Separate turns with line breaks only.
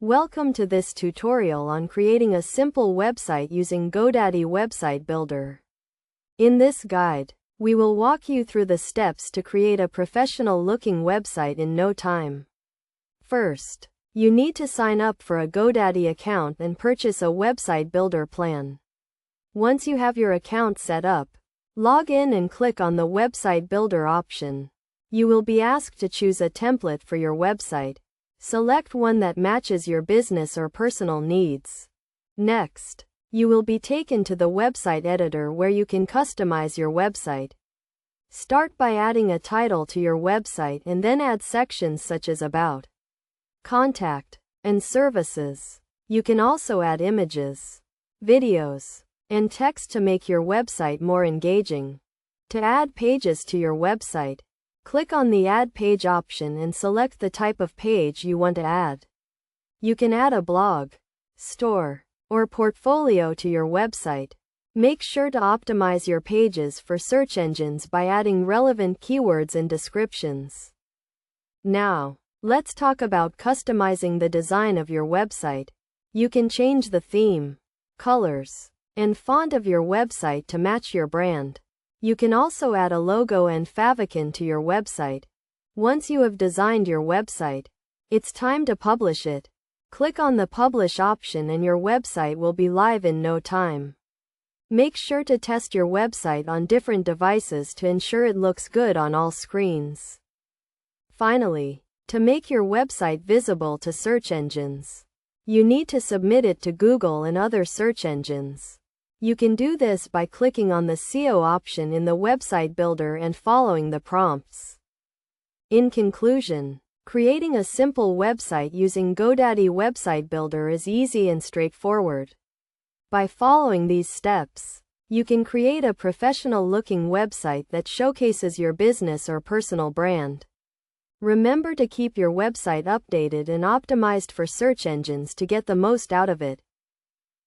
Welcome to this tutorial on creating a simple website using GoDaddy Website Builder. In this guide, we will walk you through the steps to create a professional-looking website in no time. First, you need to sign up for a GoDaddy account and purchase a website builder plan. Once you have your account set up, log in and click on the Website Builder option. You will be asked to choose a template for your website. Select one that matches your business or personal needs. Next, you will be taken to the website editor where you can customize your website. Start by adding a title to your website and then add sections such as About, Contact, and Services. You can also add images, videos, and text to make your website more engaging. To add pages to your website, click on the Add Page option and select the type of page you want to add. You can add a blog, store, or portfolio to your website. Make sure to optimize your pages for search engines by adding relevant keywords and descriptions. Now, let's talk about customizing the design of your website. You can change the theme, colors, and font of your website to match your brand. You can also add a logo and favicon to your website. Once you have designed your website, it's time to publish it. Click on the Publish option and your website will be live in no time. Make sure to test your website on different devices to ensure it looks good on all screens. Finally, to make your website visible to search engines, you need to submit it to Google and other search engines. You can do this by clicking on the SEO option in the website builder and following the prompts. In conclusion, creating a simple website using GoDaddy Website Builder is easy and straightforward. By following these steps, you can create a professional-looking website that showcases your business or personal brand. Remember to keep your website updated and optimized for search engines to get the most out of it.